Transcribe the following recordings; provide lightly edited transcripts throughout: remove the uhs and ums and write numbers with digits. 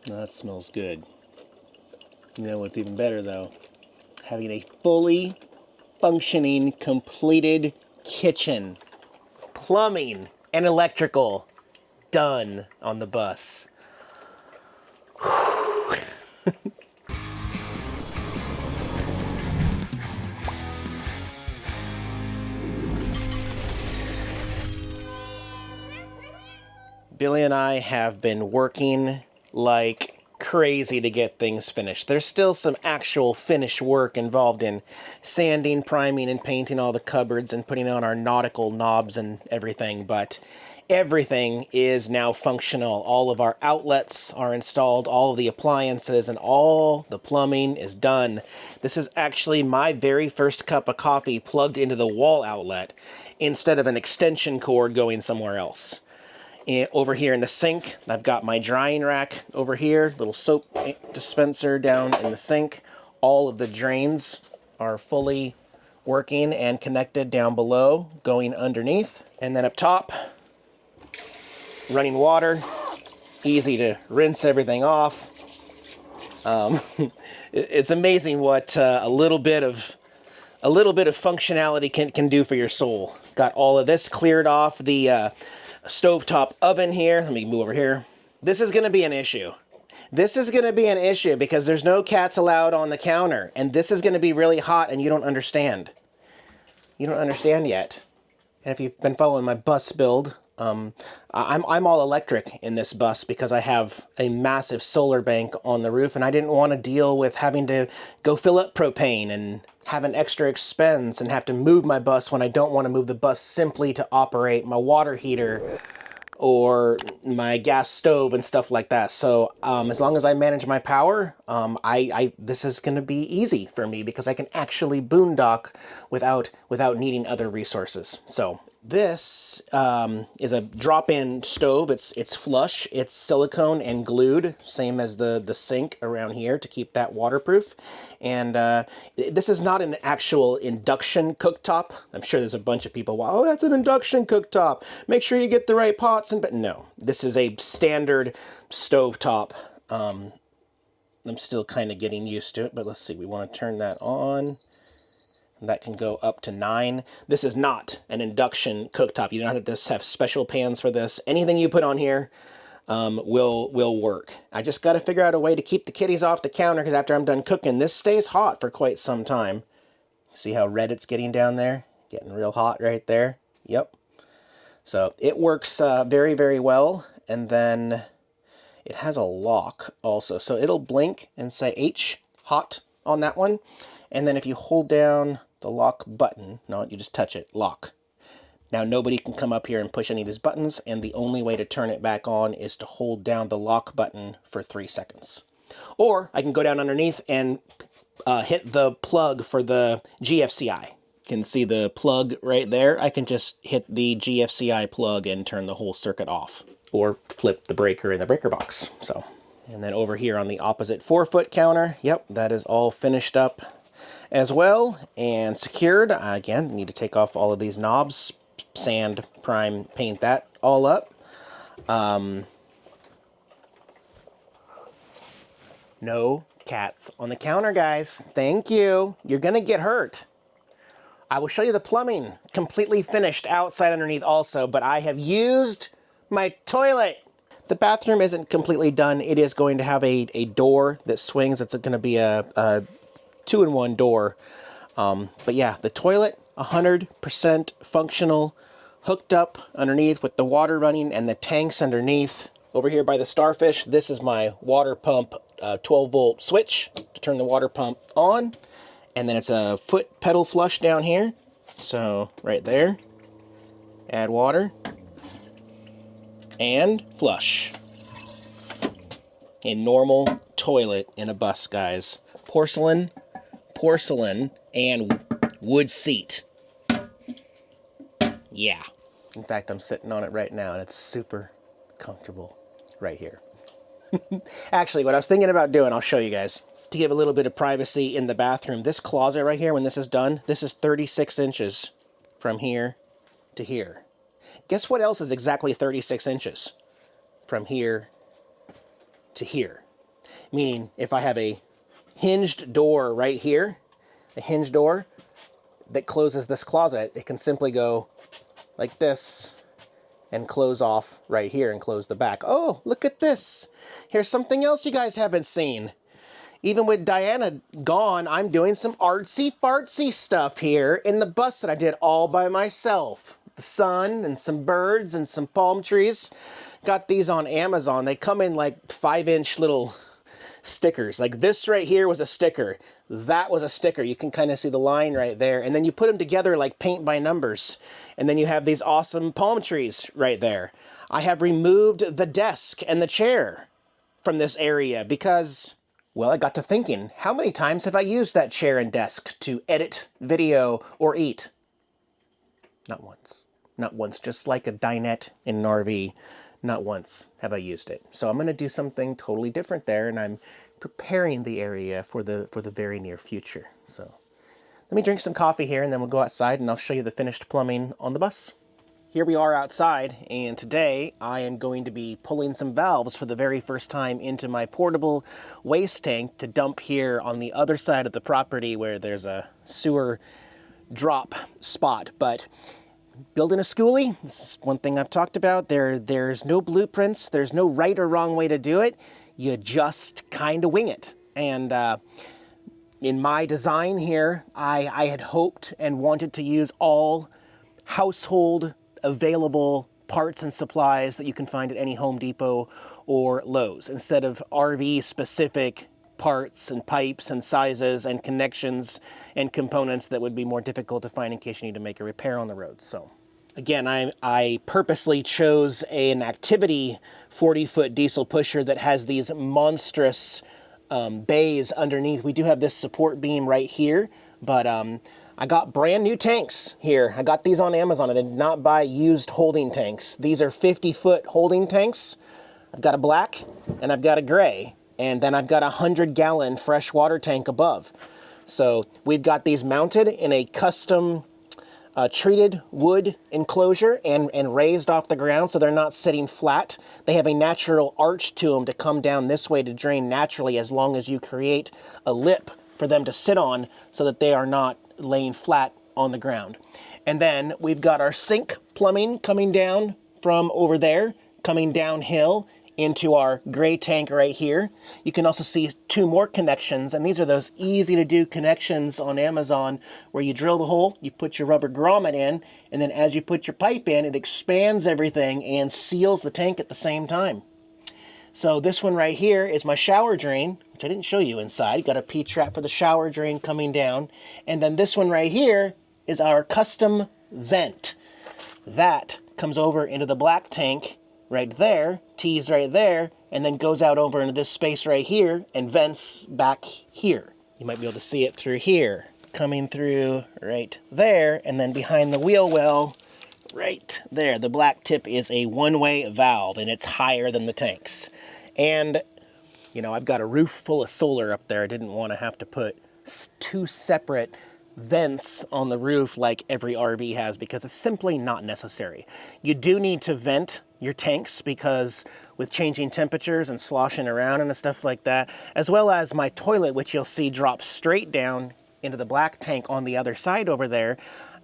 That smells good. You know what's even better though? Having a fully functioning, completed kitchen. Plumbing and electrical done on the bus. Billy and I have been working like crazy to get things finished. There's still some actual finish work involved in sanding, priming, and painting all the cupboards and putting on our nautical knobs and everything, but everything is now functional. All of our outlets are installed, all of the appliances, and all the plumbing is done. This is actually my very first cup of coffee plugged into the wall outlet instead of an extension cord going somewhere else. Over here in the sink, I've got my drying rack over here, little soap dispenser down in the sink. All of the drains are fully working and connected down below, going underneath. And then up top, running water, easy to rinse everything off. It's amazing what a little bit of functionality can do for your soul. Got all of this cleared off the stovetop oven here. Let me move over here. This is going to be an issue. This is going to be an issue because there's no cats allowed on the counter, and this is going to be really hot, and you don't understand. You don't understand yet. And if you've been following my bus build, I'm all electric in this bus because I have a massive solar bank on the roof, and I didn't want to deal with having to go fill up propane and have an extra expense and have to move my bus when I don't want to move the bus simply to operate my water heater or my gas stove and stuff like that. So as long as I manage my power, this is going to be easy for me because I can actually boondock without needing other resources. So this is a drop-in stove. It's flush. It's silicone and glued, same as the sink around here to keep that waterproof. And this is not an actual induction cooktop. I'm sure there's a bunch of people, oh, that's an induction cooktop. Make sure you get the right pots. But no, this is a standard stovetop. I'm still kind of getting used to it, but let's see. We want to turn that on. That can go up to 9. This is not an induction cooktop. You don't have to have special pans for this. Anything you put on here will work. I just got to figure out a way to keep the kitties off the counter because after I'm done cooking, this stays hot for quite some time. See how red it's getting down there? Getting real hot right there. Yep. So it works very, very well. And then it has a lock also. So it'll blink and say H, hot, on that one. And then if you hold down the lock button, no, you just touch it, lock. Now nobody can come up here and push any of these buttons, and the only way to turn it back on is to hold down the lock button for 3 seconds. Or I can go down underneath and hit the plug for the GFCI. You can see the plug right there. I can just hit the GFCI plug and turn the whole circuit off. Or flip the breaker in the breaker box. So, and then over here on the opposite 4-foot counter, yep, that is all finished up as well and secured. Again, need to take off all of these knobs, sand, prime, paint that all up. No cats on the counter, guys. Thank you. You're gonna get hurt. I will show you the plumbing completely finished outside underneath also, but I have used my toilet. The bathroom isn't completely done. It is going to have a door that swings. It's going to be a 2-in-1 door. But yeah, the toilet, 100% functional, hooked up underneath with the water running and the tanks underneath. Over here by the starfish, this is my water pump 12-volt switch to turn the water pump on. And then it's a foot pedal flush down here. So right there, add water and flush. A normal toilet in a bus, guys. Porcelain, and wood seat. Yeah. In fact, I'm sitting on it right now, and it's super comfortable right here. Actually, what I was thinking about doing, I'll show you guys. To give a little bit of privacy in the bathroom, this closet right here, when this is done, this is 36 inches from here to here. Guess what else is exactly 36 inches from here to here. Meaning, if I have a hinged door right here, a hinged door that closes this closet, it can simply go like this and close off right here and close the back. Oh, look at this. Here's something else you guys haven't seen. Even with Diana gone, I'm doing some artsy-fartsy stuff here in the bus that I did all by myself. The sun and some birds and some palm trees. Got these on Amazon. They come in like 5-inch little stickers. Like this right here was a sticker. That was a sticker. You can kind of see the line right there. And then you put them together like paint by numbers. And then you have these awesome palm trees right there. I have removed the desk and the chair from this area because, well, I got to thinking, how many times have I used that chair and desk to edit video or eat? Not once. Not once. Just like a dinette in an RV. Not once have I used it. So I'm going to do something totally different there, and I'm preparing the area for the very near future. So let me drink some coffee here, and then we'll go outside, and I'll show you the finished plumbing on the bus. Here we are outside, and today I am going to be pulling some valves for the very first time into my portable waste tank to dump here on the other side of the property where there's a sewer drop spot. But building a Skoolie, this is one thing I've talked about. There's no blueprints. There's no right or wrong way to do it. You just kind of wing it. And in my design here, I had hoped and wanted to use all household available parts and supplies that you can find at any Home Depot or Lowe's, instead of RV specific parts and pipes and sizes and connections and components that would be more difficult to find in case you need to make a repair on the road. So again, I purposely chose an activity 40-foot diesel pusher that has these monstrous bays underneath. We do have this support beam right here, but I got brand new tanks here. I got these on Amazon. I did not buy used holding tanks. These are 50-foot holding tanks. I've got a black and I've got a gray. And then I've got a 100-gallon fresh water tank above. So we've got these mounted in a custom treated wood enclosure and raised off the ground, so they're not sitting flat. They have a natural arch to them to come down this way to drain naturally, as long as you create a lip for them to sit on so that they are not laying flat on the ground. And then we've got our sink plumbing coming down from over there, coming downhill into our gray tank right here. You can also see 2 more connections, and these are those easy to do connections on Amazon where you drill the hole, you put your rubber grommet in, and then as you put your pipe in, it expands everything and seals the tank at the same time. So this one right here is my shower drain, which I didn't show you inside. Got a P-trap for the shower drain coming down. And then this one right here is our custom vent. That comes over into the black tank right there, tees right there, and then goes out over into this space right here and vents back here. You might be able to see it through here, coming through right there, and then behind the wheel well right there. The black tip is a one-way valve, and it's higher than the tanks. And, you know, I've got a roof full of solar up there. I didn't want to have to put 2 separate vents on the roof like every RV has, because it's simply not necessary. You do need to vent your tanks because with changing temperatures and sloshing around and stuff like that, as well as my toilet, which you'll see drops straight down into the black tank on the other side over there.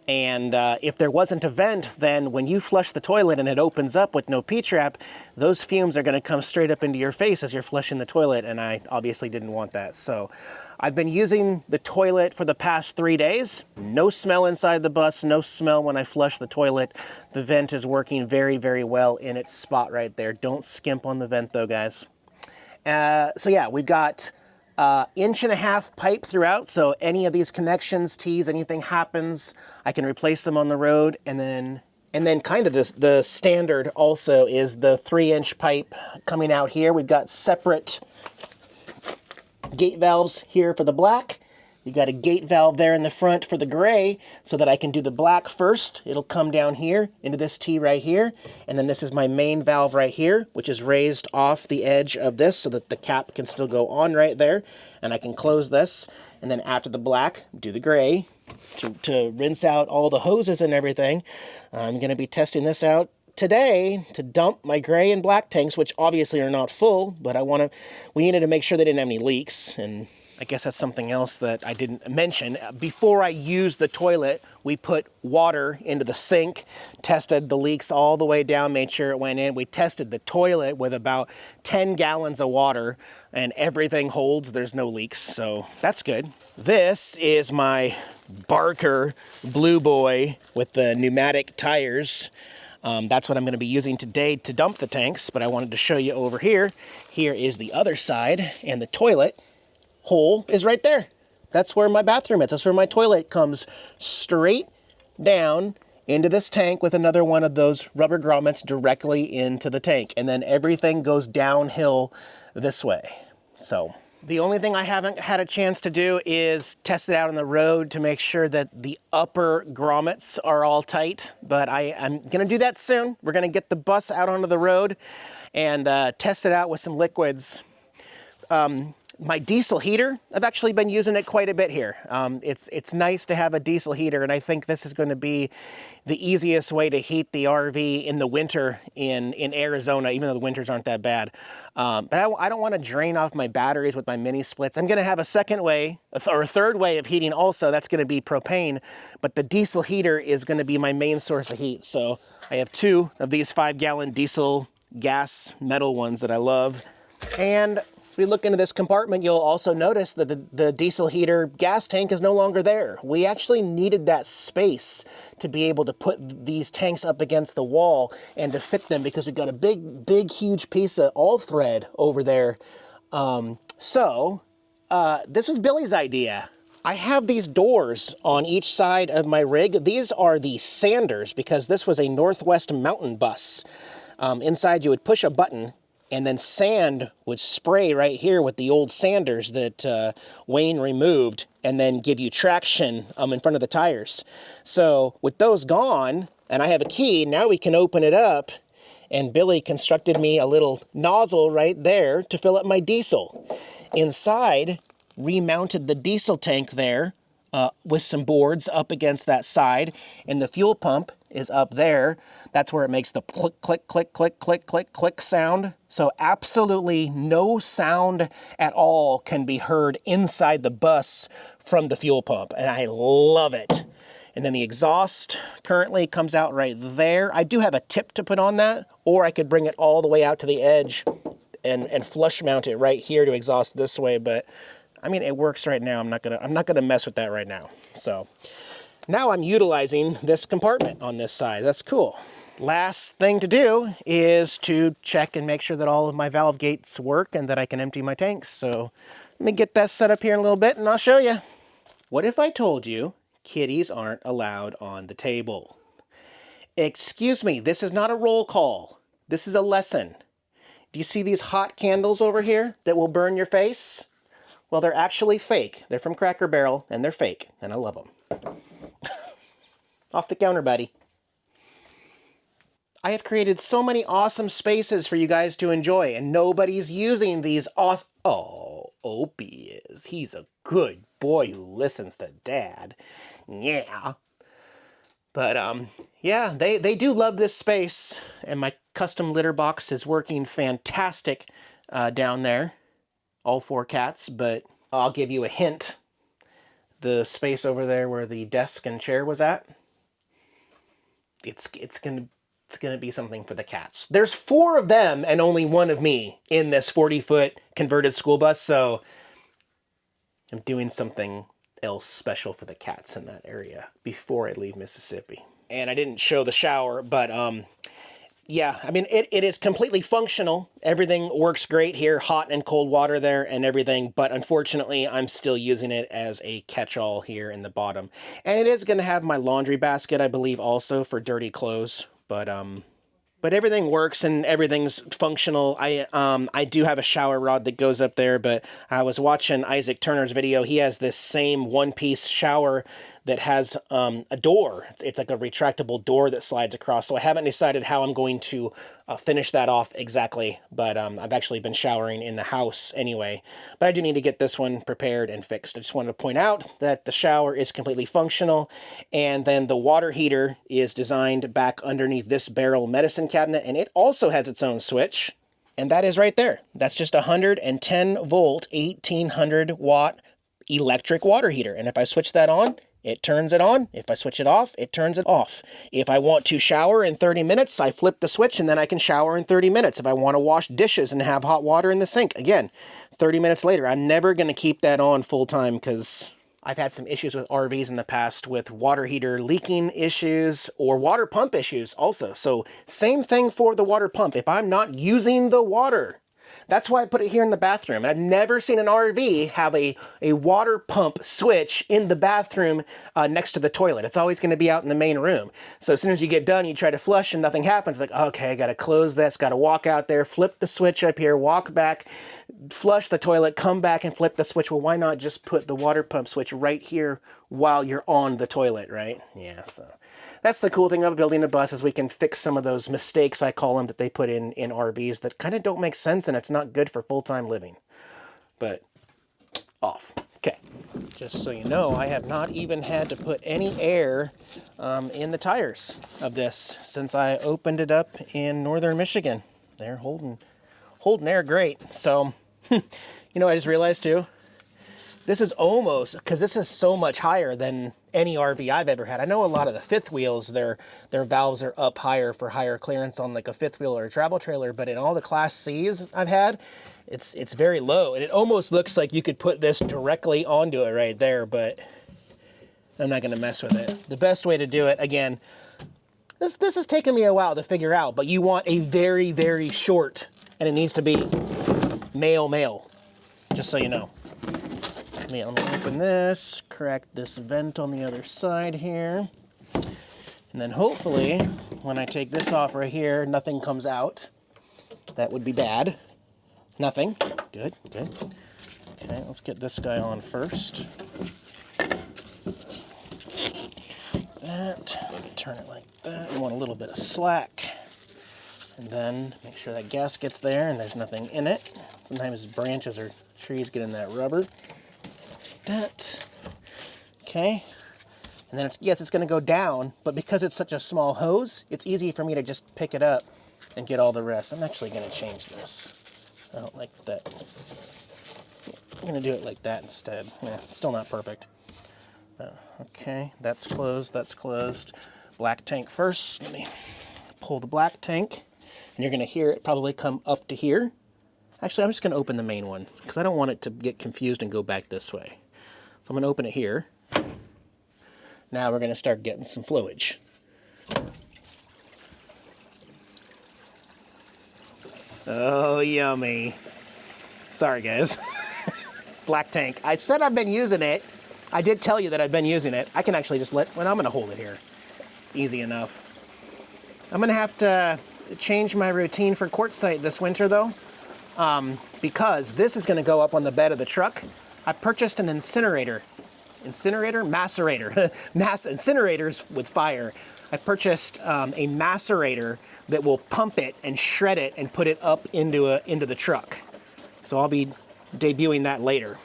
And if there wasn't a vent, then when you flush the toilet and it opens up with no P-trap, those fumes are going to come straight up into your face as you're flushing the toilet, and I obviously didn't want that. So I've been using the toilet for the past 3 days. No smell inside the bus, no smell when I flush the toilet. The vent is working very, very well in its spot right there. Don't skimp on the vent though, guys. So yeah, we've got 1.5-inch pipe throughout, so any of these connections, tees, anything happens, I can replace them on the road. And then kind of the standard also is the 3-inch pipe coming out here. We've got separate gate valves here for the black. You got a gate valve there in the front for the gray, so that I can do the black first. It'll come down here into this T right here. And then this is my main valve right here, which is raised off the edge of this so that the cap can still go on right there. And I can close this. And then after the black, do the gray to rinse out all the hoses and everything. I'm going to be testing this out today to dump my gray and black tanks, which obviously are not full, but we needed to make sure they didn't have any leaks. And I guess that's something else that I didn't mention. Before I used the toilet, we put water into the sink, tested the leaks all the way down, made sure it went in. We tested the toilet with about 10 gallons of water, and everything holds. There's no leaks, so that's good. This is my Barker Blue Boy with the pneumatic tires. That's what I'm going to be using today to dump the tanks, but I wanted to show you over here. Here is the other side, and the toilet hole is right there. That's where my bathroom is. That's where my toilet comes straight down into this tank with another one of those rubber grommets directly into the tank. And then everything goes downhill this way. So the only thing I haven't had a chance to do is test it out on the road to make sure that the upper grommets are all tight. But I'm going to do that soon. We're going to get the bus out onto the road and test it out with some liquids. My diesel heater, I've actually been using it quite a bit here. It's nice to have a diesel heater, and I think this is going to be the easiest way to heat the RV in the winter in Arizona, even though the winters aren't that bad. But I don't want to drain off my batteries with my mini splits. I'm going to have a second way, or a third way of heating also. That's going to be propane, but the diesel heater is going to be my main source of heat. So I have 2 of these 5-gallon diesel gas metal ones that I love. And we look into this compartment, you'll also notice that the diesel heater gas tank is no longer there. We actually needed that space to be able to put these tanks up against the wall and to fit them because we've got a big, huge piece of all thread over there. This was Billy's idea. I have these doors on each side of my rig. These are the sanders because this was a Northwest mountain bus. Inside you would push a button, and then sand would spray right here with the old sanders that Wayne removed and then give you traction in front of the tires. So with those gone, and I have a key, now we can open it up, and Billy constructed me a little nozzle right there to fill up my diesel. Inside, remounted the diesel tank there with some boards up against that side, and the fuel pump is up there. That's where it makes the click, click, click, click, click, click, click sound. So absolutely no sound at all can be heard inside the bus from the fuel pump, and I love it. And then the exhaust currently comes out right there. I do have a tip to put on that, or I could bring it all the way out to the edge and flush mount it right here to exhaust this way, but I mean, it works right now. I'm not gonna mess with that right now. So now I'm utilizing this compartment on this side. That's cool. Last thing to do is to check and make sure that all of my valve gates work and that I can empty my tanks. So let me get that set up here in a little bit and I'll show you. What if I told you kitties aren't allowed on the table? Excuse me, this is not a roll call. This is a lesson. Do you see these hot candles over here that will burn your face? Well, they're actually fake. They're from Cracker Barrel, and they're fake, and I love them. Off the counter, buddy. I have created so many awesome spaces for you guys to enjoy, and nobody's using these awesome... Oh, Opie is. He's a good boy who listens to Dad. Yeah. But, yeah, they do love this space, and my custom litter box is working fantastic down there. All 4 cats, but I'll give you a hint. The space over there where the desk and chair was at, it's gonna be something for the cats. There's 4 of them and only 1 of me in this 40-foot converted school bus, so I'm doing something else special for the cats in that area before I leave Mississippi. And I didn't show the shower, but yeah, I mean, it is completely functional. Everything works great here, hot and cold water there and everything, but unfortunately, I'm still using it as a catch-all here in the bottom. And it is going to have my laundry basket, I believe, also for dirty clothes, but everything works and everything's functional. I do have a shower rod that goes up there, but I was watching Isaac Turner's video. He has this same one-piece shower that has a door. It's like a retractable door that slides across. So I haven't decided how I'm going to finish that off exactly, but I've actually been showering in the house anyway. But I do need to get this one prepared and fixed. I just wanted to point out that the shower is completely functional, and then the water heater is designed back underneath this barrel medicine cabinet, and it also has its own switch. And that is right there. That's just a 110 volt, 1800 watt electric water heater. And if I switch that on, it turns it on. If I switch it off, it turns it off. If I want to shower in 30 minutes, I flip the switch and then I can shower in 30 minutes. If I want to wash dishes and have hot water in the sink, again, 30 minutes later. I'm never going to keep that on full time because I've had some issues with RVs in the past with water heater leaking issues or water pump issues also. So same thing for the water pump. If I'm not using the water, that's why I put it here in the bathroom. I've never seen an RV have a water pump switch in the bathroom next to the toilet. It's always going to be out in the main room. So as soon as you get done, you try to flush and nothing happens. Like, okay, I got to close this, got to walk out there, flip the switch up here, walk back, flush the toilet, come back and flip the switch. Well, why not just put the water pump switch right here while you're on the toilet, right? Yeah, so that's the cool thing about building a bus is we can fix some of those mistakes, I call them, that they put in RVs that kind of don't make sense and it's not good for full-time living. But off. Okay, just so you know, I have not even had to put any air in the tires of this since I opened it up in northern Michigan. They're holding air great. So, you know, I just realized too, this is almost, because this is so much higher than any RV I've ever had. I know a lot of the fifth wheels, their valves are up higher for higher clearance on like a fifth wheel or a travel trailer, but in all the Class C's I've had, it's very low. And it almost looks like you could put this directly onto it right there, but I'm not going to mess with it. The best way to do it, again, this has taken me a while to figure out, but you want a very, very short, and it needs to be male, just so you know. Let me open this, crack this vent on the other side here. And then hopefully, when I take this off right here, nothing comes out. That would be bad. Nothing. Good, good. Okay, let's get this guy on first. That. Turn it like that. You want a little bit of slack. And then make sure that gasket's there and there's nothing in it. Sometimes branches or trees get in that rubber. That. Okay. And then it's going to go down, but because it's such a small hose, it's easy for me to just pick it up and get all the rest. I'm actually going to change this. I don't like that. I'm going to do it like that instead. Yeah, it's still not perfect. Okay, that's closed, that's closed. Black tank first. Let me pull the black tank, and you're going to hear it probably come up to here. Actually, I'm just going to open the main one, because I don't want it to get confused and go back this way. So I'm going to open it here. Now we're going to start getting some flowage. Oh, yummy. Sorry, guys. Black tank. I said I've been using it. I did tell you that I've been using it. I can actually just well, I'm going to hold it here. It's easy enough. I'm going to have to change my routine for quartzite this winter, though, because this is going to go up on the bed of the truck. I purchased an incinerator. Macerator. Incinerators with fire. I purchased a macerator that will pump it and shred it and put it up into the truck. So I'll be debuting that later.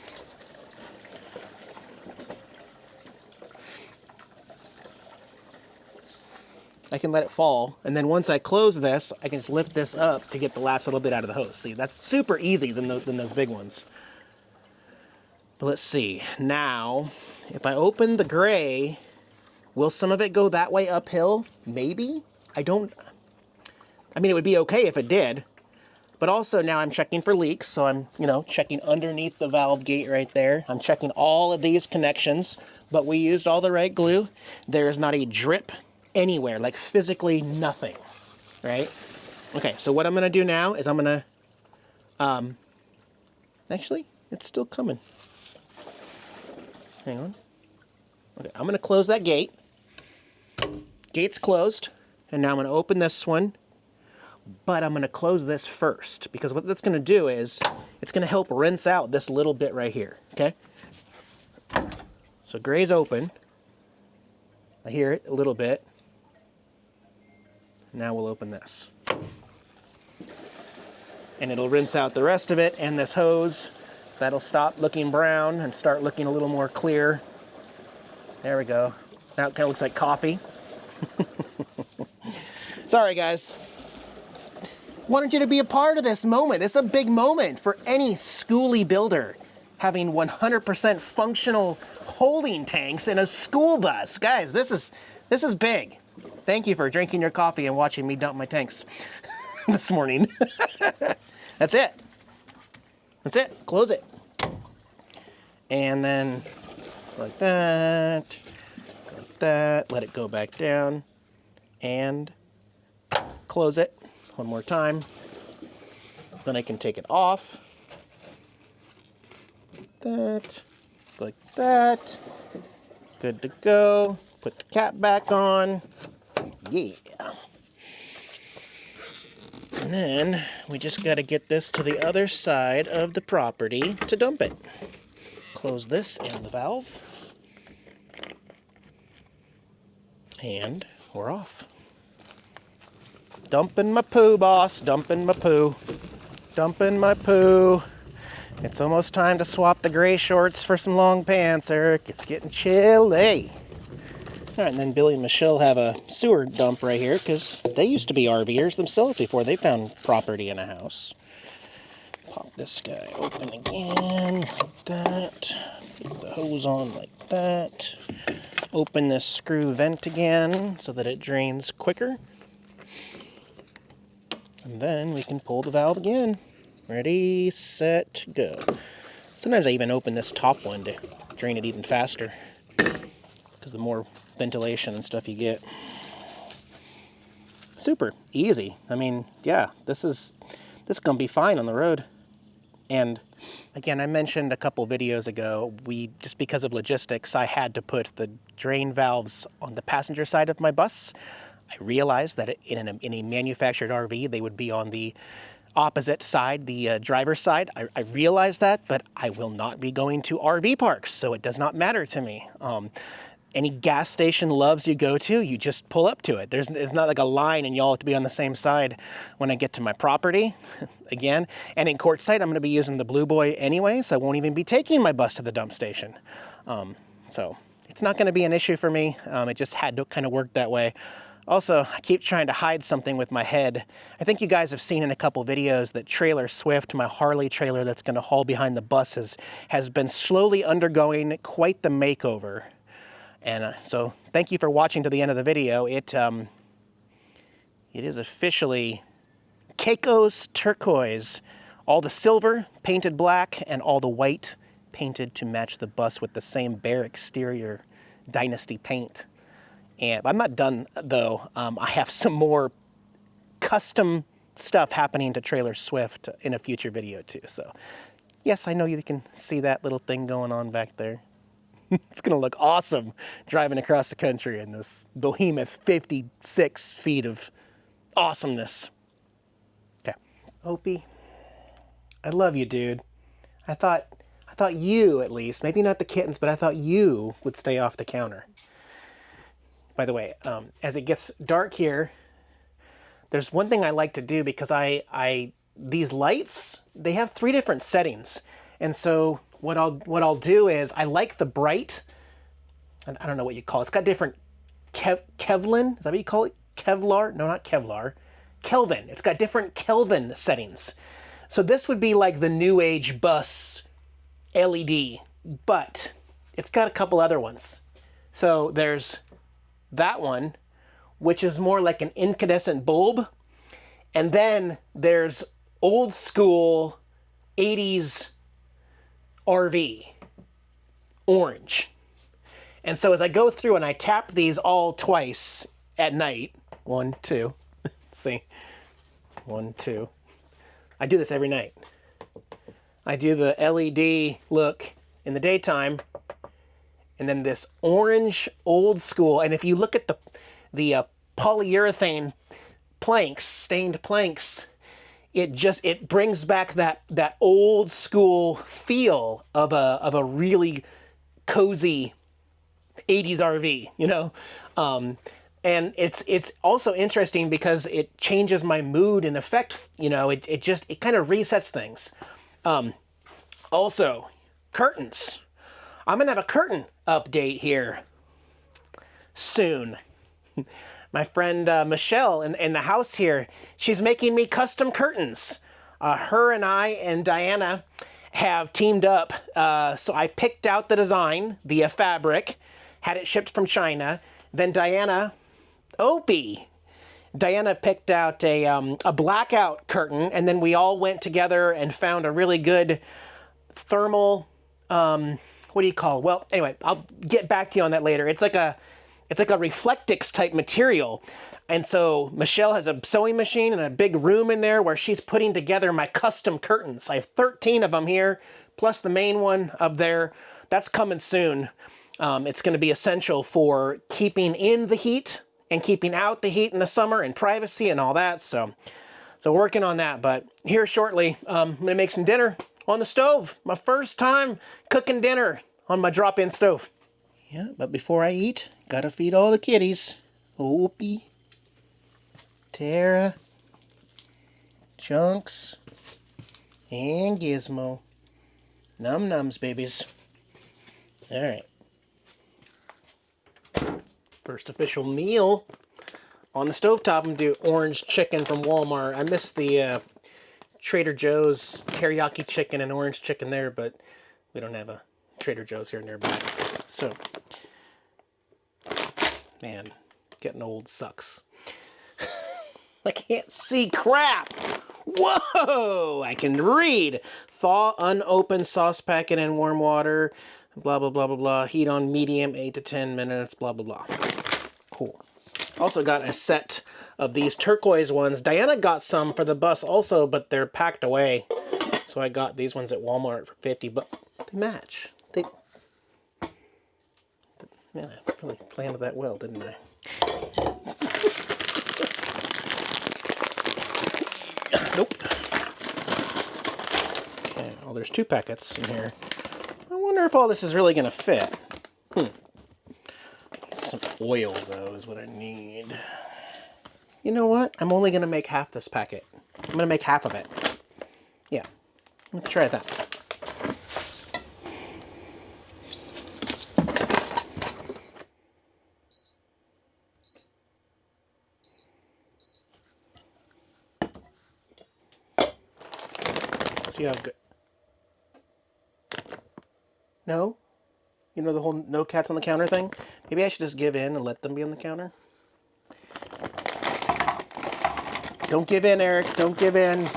I can let it fall, and then once I close this, I can just lift this up to get the last little bit out of the hose. See, that's super easy than those big ones. But let's see. Now, if I open the gray, will some of it go that way uphill? Maybe. I mean, it would be okay if it did. But also now I'm checking for leaks, so I'm, checking underneath the valve gate right there. I'm checking all of these connections, but we used all the right glue. There's not a drip anywhere, like physically nothing, right? Okay, so what I'm gonna do now is I'm gonna, actually, it's still coming. Hang on. Okay, I'm gonna close that gate. Gate's closed, and now I'm gonna open this one, but I'm gonna close this first, because what that's gonna do is, it's gonna help rinse out this little bit right here, okay? So gray's open. I hear it a little bit. Now we'll open this. And it'll rinse out the rest of it, and this hose, that'll stop looking brown and start looking a little more clear. There we go. Now it kind of looks like coffee. Sorry, guys. Wanted you to be a part of this moment. It's a big moment for any Skoolie builder, having 100% functional holding tanks in a school bus. Guys, this is big. Thank you for drinking your coffee and watching me dump my tanks this morning. That's it. That's it. Close it. And then like that, like that. Let it go back down and close it one more time. Then I can take it off. Like that. Good to go. Put the cap back on. Yeah. And then we just got to get this to the other side of the property to dump it. Close this and the valve. And we're off. Dumping my poo, boss. Dumping my poo. Dumping my poo. It's almost time to swap the gray shorts for some long pants, Eric. It's getting chilly. All right, and then Billy and Michelle have a sewer dump right here because they used to be RVers themselves before they found property in a house. Pop this guy open again, like that. Put the hose on like that. Open this screw vent again so that it drains quicker. And then we can pull the valve again. Ready, set, go. Sometimes I even open this top one to drain it even faster because the more ventilation and stuff you get. Super easy. I mean, yeah, this is gonna be fine on the road. And again, I mentioned a couple videos ago, just because of logistics, I had to put the drain valves on the passenger side of my bus. I realized that in a manufactured RV, they would be on the opposite side, the driver's side. I realize that, but I will not be going to RV parks, so it does not matter to me. Any gas station loves you go to, you just pull up to it. It's not like a line and y'all have to be on the same side when I get to my property, again. And in Quartzsite, I'm gonna be using the Blue Boy anyway, so I won't even be taking my bus to the dump station. So it's not gonna be an issue for me. It just had to kind of work that way. Also, I keep trying to hide something with my head. I think you guys have seen in a couple videos that Trailer Swift, my Harley trailer that's gonna haul behind the buses, has been slowly undergoing quite the makeover. And so thank you for watching to the end of the video. It is officially Keiko's turquoise. All the silver painted black and all the white painted to match the bus with the same bare exterior Dynasty paint. And I'm not done though. I have some more custom stuff happening to Trailer Swift in a future video too. So yes, I know you can see that little thing going on back there. It's gonna look awesome driving across the country in this behemoth 56 feet of awesomeness. Okay, Opie, I love you, dude. I thought you, at least, maybe not the kittens, but I thought you would stay off the counter. By the way, as it gets dark here, there's one thing I like to do because these lights, they have 3 different settings, and so what I'll do is I like the bright, and I don't know what you call it. It's got different Kevlin. Is that what you call it? Kevlar? No, not Kevlar. Kelvin. It's got different Kelvin settings. So this would be like the new age bus LED, but it's got a couple other ones. So there's that one, which is more like an incandescent bulb, and then there's old school 80s RV, orange. And so as I go through and I tap these all twice at night, 1, 2, see, 1, 2. I do this every night. I do the LED look in the daytime, and then this orange old school. And if you look at the polyurethane planks, stained planks, it brings back that old school feel of a really cozy 80s RV, you know? And it's also interesting because it changes my mood and effect. You know, it kind of resets things. Also, curtains. I'm gonna have a curtain update here soon. My friend Michelle in the house here, she's making me custom curtains. Her and I and Diana have teamed up. So I picked out the design, the fabric, had it shipped from China. Then Opie, Diana picked out a blackout curtain, and then we all went together and found a really good thermal, what do you call it? Well, anyway, I'll get back to you on that later. It's like a Reflectix type material. And so Michelle has a sewing machine and a big room in there where she's putting together my custom curtains. I have 13 of them here, plus the main one up there. That's coming soon. It's going to be essential for keeping in the heat and keeping out the heat in the summer and privacy and all that. So working on that. But here shortly, I'm going to make some dinner on the stove. My first time cooking dinner on my drop-in stove. Yeah, but before I eat, gotta feed all the kitties. Opie, Tara, Chunks, and Gizmo. Num-nums, babies. Alright. First official meal on the stovetop. I'm going to do orange chicken from Walmart. I missed the Trader Joe's teriyaki chicken and orange chicken there, but we don't have a Trader Joe's here nearby. So, man, getting old sucks. I can't see crap. Whoa! I can read. Thaw unopened sauce packet in warm water. Blah, blah, blah, blah, blah. Heat on medium, 8 to 10 minutes, blah, blah, blah. Cool. Also got a set of these turquoise ones. Diana got some for the bus also, but they're packed away. So I got these ones at Walmart for $50, but they match. Man, I really planned that well, didn't I? Nope. Okay, well, there's 2 packets in here. I wonder if all this is really going to fit. Some oil, though, is what I need. You know what? I'm only going to make half this packet. I'm going to make half of it. Yeah. Let's try that. See how good. No? You know the whole no cats on the counter thing? Maybe I should just give in and let them be on the counter? Don't give in, Eric. Don't give in.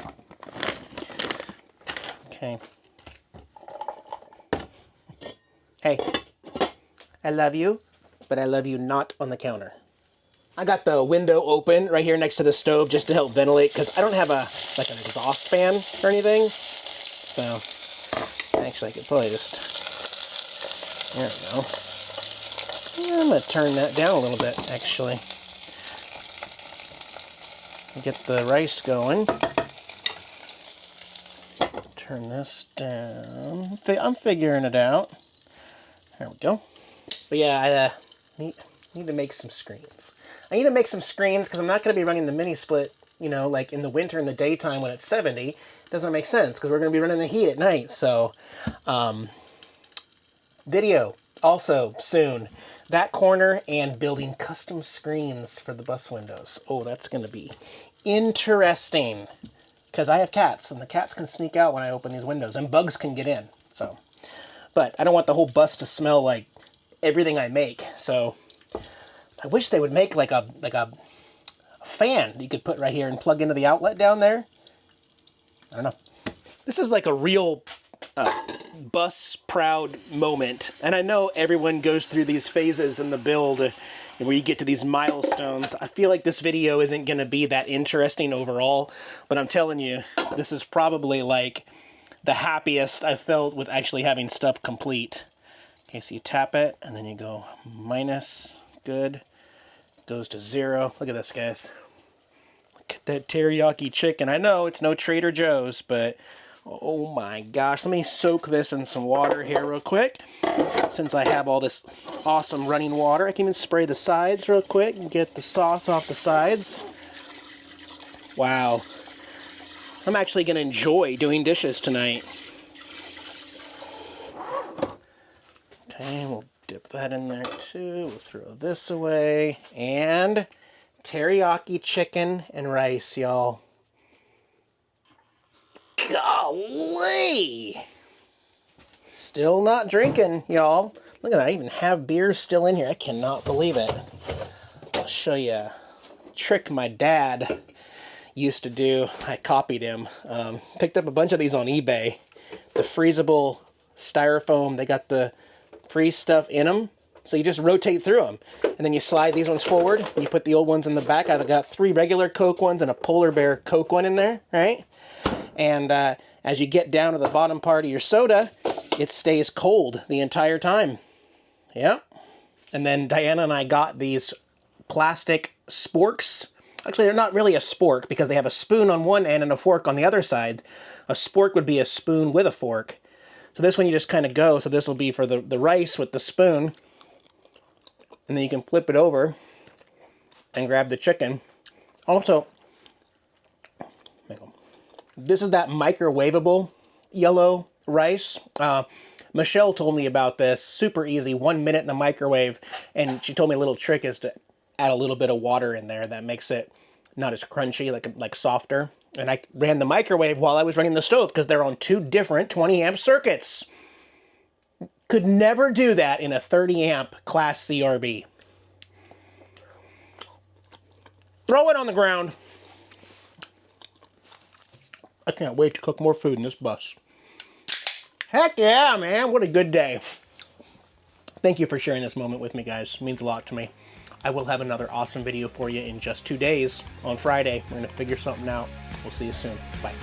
Okay. Hey. I love you, but I love you not on the counter. I got the window open right here next to the stove just to help ventilate, because I don't have an exhaust fan or anything. So, actually I could probably just... There we go. Yeah, I'm going to turn that down a little bit, actually. Get the rice going. Turn this down. I'm figuring it out. There we go. But yeah, I need to make some screens. I need to make some screens because I'm not going to be running the mini split, you know, like in the winter in the daytime when it's 70. It doesn't make sense because we're going to be running the heat at night. So, video also soon. That corner and building custom screens for the bus windows. Oh, that's going to be interesting because I have cats and the cats can sneak out when I open these windows and bugs can get in. So, but I don't want the whole bus to smell like everything I make. So I wish they would make like a fan that you could put right here and plug into the outlet down there. I don't know. This is like a real bus proud moment. And I know everyone goes through these phases in the build where you get to these milestones. I feel like this video isn't going to be that interesting overall, but I'm telling you, this is probably like the happiest I've felt with actually having stuff complete. Okay, so you tap it and then you go minus, good, goes to 0. Look at this, guys. Look at that teriyaki chicken. I know it's no Trader Joe's, but Oh my gosh, let me soak this in some water here real quick. Since I have all this awesome running water, I can even spray the sides real quick and get the sauce off the sides. Wow. I'm actually going to enjoy doing dishes tonight. Okay, we'll dip that in there too. We'll throw this away. And teriyaki chicken and rice, y'all. Golly! Still not drinking, y'all. Look at that, I even have beers still in here. I cannot believe it. I'll show you a trick my dad used to do. I copied him. Picked up a bunch of these on eBay. The freezable styrofoam, they got the freeze stuff in them. So you just rotate through them. And then you slide these ones forward. You put the old ones in the back. I've got 3 regular Coke ones and a Polar Bear Coke one in there, right? And as you get down to the bottom part of your soda, it stays cold the entire time. Yep. And then Diana and I got these plastic sporks. Actually, they're not really a spork because they have a spoon on one end and a fork on the other side. A spork would be a spoon with a fork. So this one you just kind of go. So this will be for the rice with the spoon. And then you can flip it over and grab the chicken. Also, this is that microwavable yellow rice. Michelle told me about this. Super easy, 1 minute in the microwave. And she told me a little trick is to add a little bit of water in there. That makes it not as crunchy, like softer. And I ran the microwave while I was running the stove because they're on 2 different 20 amp circuits. Could never do that in a 30 amp class CRB. Throw it on the ground. I can't wait to cook more food in this bus. Heck yeah, man. What a good day. Thank you for sharing this moment with me, guys. It means a lot to me. I will have another awesome video for you in just 2 days on Friday. We're going to figure something out. We'll see you soon. Bye.